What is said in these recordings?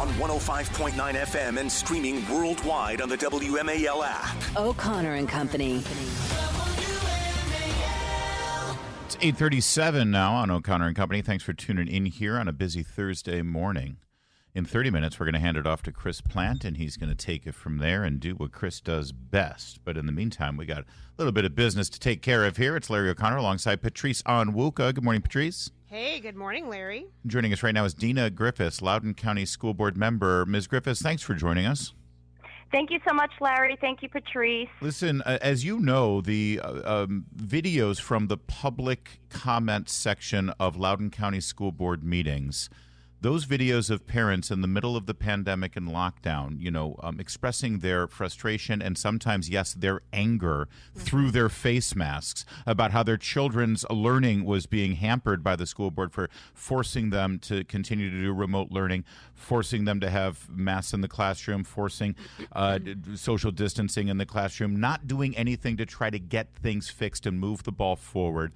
on 105.9 FM and streaming worldwide on the WMAL app. O'Connor and Company. It's 8:37 now on O'Connor and Company. Thanks for tuning in here on a busy Thursday morning. In 30 minutes, we're going to hand it off to Chris Plant, and he's going to take it from there and do what Chris does best. But in the meantime, we got a little bit of business to take care of here. It's Larry O'Connor alongside Patrice Onwuka. Good morning, Patrice. Hey, good morning, Larry. Joining us right now is Deanna Griffiths, Loudoun County School Board member. Ms. Griffiths, thanks for joining us. Thank you so much, Larry. Thank you, Patrice. Listen, as you know, the videos from the public comment section of Loudoun County School Board meetings, those videos of parents in the middle of the pandemic and lockdown, expressing their frustration and sometimes, yes, their anger through their face masks about how their children's learning was being hampered by the school board for forcing them to continue to do remote learning, forcing them to have masks in the classroom, forcing social distancing in the classroom, not doing anything to try to get things fixed and move the ball forward.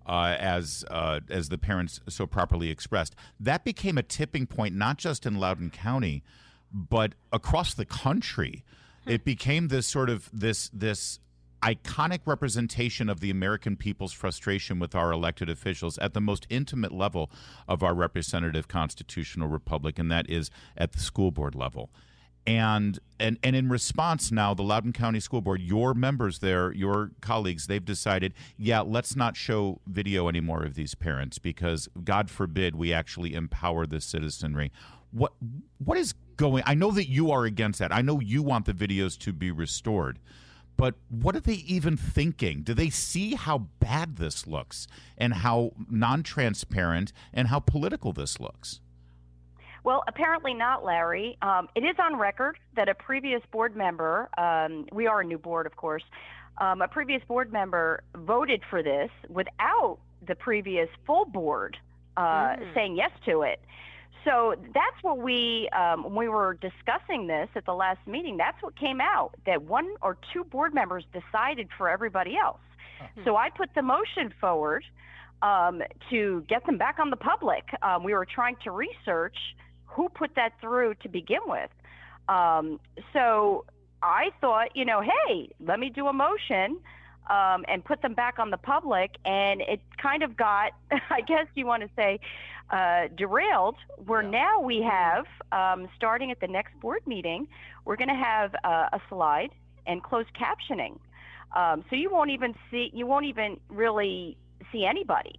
As the parents so properly expressed. That became a tipping point, not just in Loudoun County, but across the country. It became this sort of this iconic representation of the American people's frustration with our elected officials at the most intimate level of our representative constitutional republic, and that is at the school board level. And in response now, the Loudoun County School Board, your members there, your colleagues, they've decided, let's not show video anymore of these parents because, God forbid, we actually empower this citizenry. What is going? I know that you are against that. I know you want the videos to be restored. But what are they even thinking? Do they see how bad this looks and how non-transparent and how political this looks? Well, apparently not, Larry. It is on record that a previous board member, we are a new board, of course, a previous board member voted for this without the previous full board saying yes to it. So that's what when we were discussing this at the last meeting, that's what came out, that one or two board members decided for everybody else. So I put the motion forward to get them back on the public. We were trying to research who put that through to begin with. So I thought, hey, let me do a motion and put them back on the public. And it kind of got, I guess you want to say, derailed, where now we have, starting at the next board meeting, we're going to have a slide and closed captioning. So you won't even really see anybody.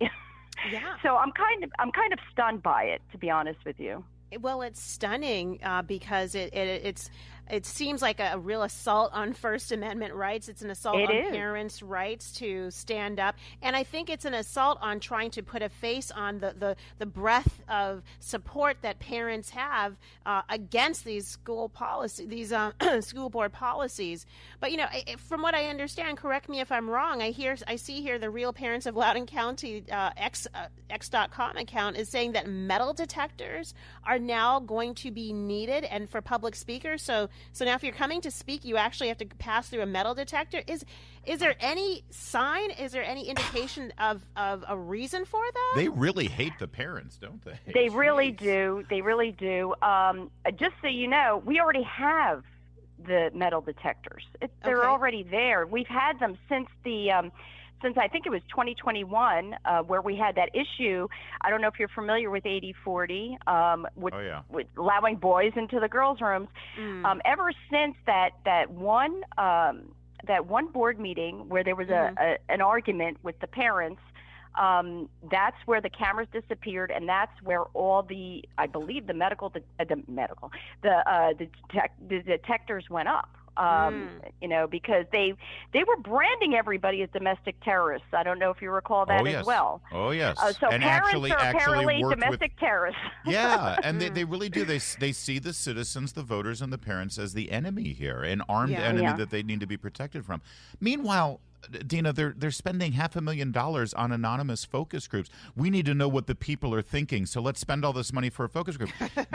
Yeah. So I'm kind of stunned by it, to be honest with you. Well, it's stunning because it seems like a real assault on First Amendment rights. It's an assault on parents' rights to stand up, and I think it's an assault on trying to put a face on the breadth of support that parents have against these school policy, these school board policies. But from what I understand, correct me if I'm wrong. I see here the Real Parents of Loudoun County X.com account is saying that metal detectors are now going to be needed, and for public speakers. So now if you're coming to speak, you actually have to pass through a metal detector. Is there any sign? Is there any indication of a reason for that? They really hate the parents, don't they? They really do. They really do. Just so you know, we already have the metal detectors. They're already there. We've had them since since I think it was 2021, where we had that issue. I don't know if you're familiar with 8040, with allowing boys into the girls' rooms. Ever since that one board meeting where there was an argument with the parents, that's where the cameras disappeared, and that's where all the detectors went up. Because they were branding everybody as domestic terrorists. I don't know if you recall that as well. Oh, yes. So and parents are apparently domestic terrorists. Yeah, and they really do. They see the citizens, the voters, and the parents as the enemy here, an armed enemy that they need to be protected from. Meanwhile, Deanna, they're spending $500,000 on anonymous focus groups. We need to know what the people are thinking, so let's spend all this money for a focus group.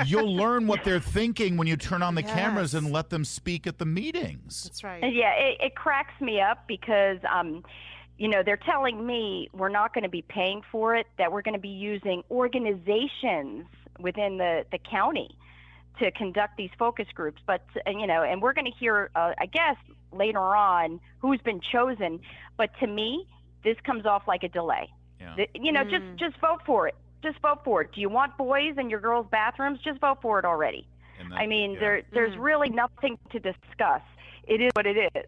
You'll learn what they're thinking when you turn on the cameras and let them speak at the meetings. That's right. Yeah, it cracks me up because they're telling me we're not going to be paying for it, that we're going to be using organizations within the county to conduct these focus groups. But, and we're going to hear, I guess, later on who's been chosen. But to me, this comes off like a delay. Yeah. Just vote for it. Just vote for it. Do you want boys in your girls' bathrooms? Just vote for it already. There's really nothing to discuss. It is what it is.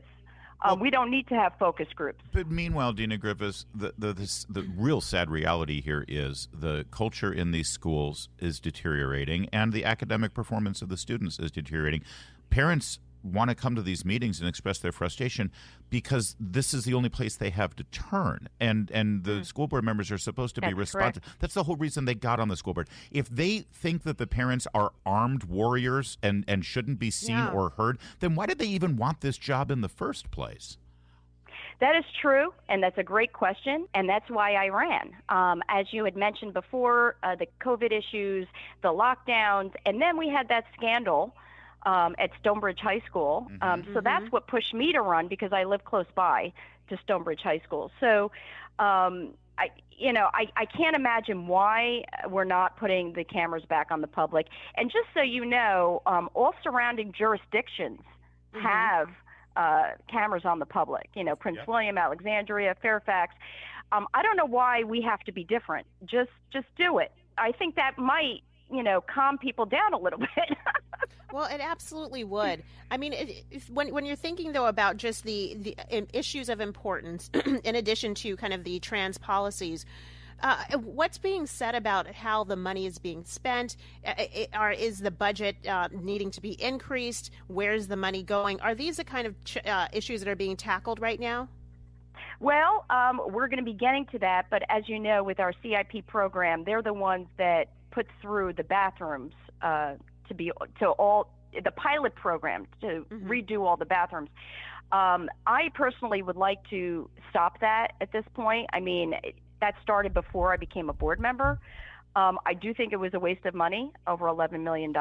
We don't need to have focus groups. But meanwhile, Deanna Griffiths, the real sad reality here is the culture in these schools is deteriorating, and the academic performance of the students is deteriorating. Parents want to come to these meetings and express their frustration because this is the only place they have to turn. And the school board members are supposed to be responsive. Correct. That's the whole reason they got on the school board. If they think that the parents are armed warriors and shouldn't be seen or heard, then why did they even want this job in the first place? That is true, and that's a great question, and that's why I ran. As you had mentioned before, the COVID issues, the lockdowns, and then we had that scandal at Stonebridge High School. So that's what pushed me to run, because I live close by to Stonebridge High School. So I can't imagine why we're not putting the cameras back on the public. And just so you know, all surrounding jurisdictions have cameras on the public. Prince William, Alexandria, Fairfax. I don't know why we have to be different. Just do it. I think that might calm people down a little bit. Well, it absolutely would. I mean, when you're thinking, though, about just the issues of importance, in addition to kind of the trans policies, what's being said about how the money is being spent? Is the budget needing to be increased? Where's the money going? Are these the kind of issues that are being tackled right now? Well, we're going to be getting to that. But as you know, with our CIP program, they're the ones that put through the bathrooms the pilot program to redo all the bathrooms. I personally would like to stop that at this point. I mean, that started before I became a board member. I do think it was a waste of money, over $11 million.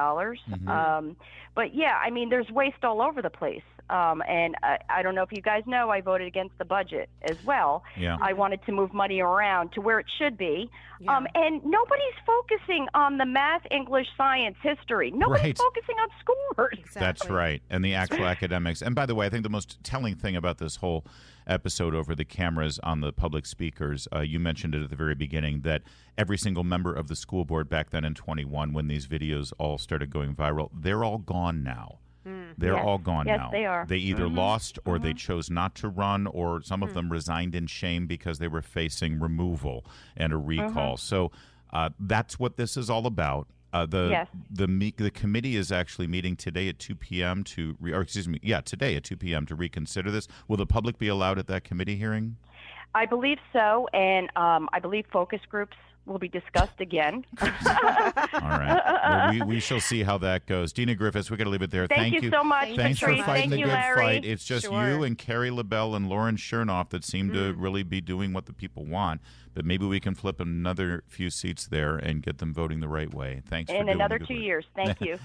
But yeah, I mean, there's waste all over the place. And I don't know if you guys know, I voted against the budget as well. Yeah. I wanted to move money around to where it should be. Yeah. And nobody's focusing on the math, English, science, history. Nobody's focusing on schoolwork. Exactly. That's right. And the actual academics. And by the way, I think the most telling thing about this whole episode over the cameras on the public speakers, you mentioned it at the very beginning, that every single member of the school board back then in 21, when these videos all started going viral, they're all gone now. They're all gone now. Yes, they are. They either lost or they chose not to run, or some of them resigned in shame because they were facing removal and a recall. So that's what this is all about. The committee is actually meeting today at 2 p.m. today at 2 p.m. to reconsider this. Will the public be allowed at that committee hearing? I believe so, and I believe focus groups will be discussed again. All right. Well, we shall see how that goes. Deanna Griffiths, we're going to leave it there. Thank you so much. Thanks for fighting the good Larry. fight. It's just you and Carrie LaBelle and Lauren Chernoff that seem to really be doing what the people want. But maybe we can flip another few seats there and get them voting the right way. Thanks for doing it. In another 2 years. Thank you.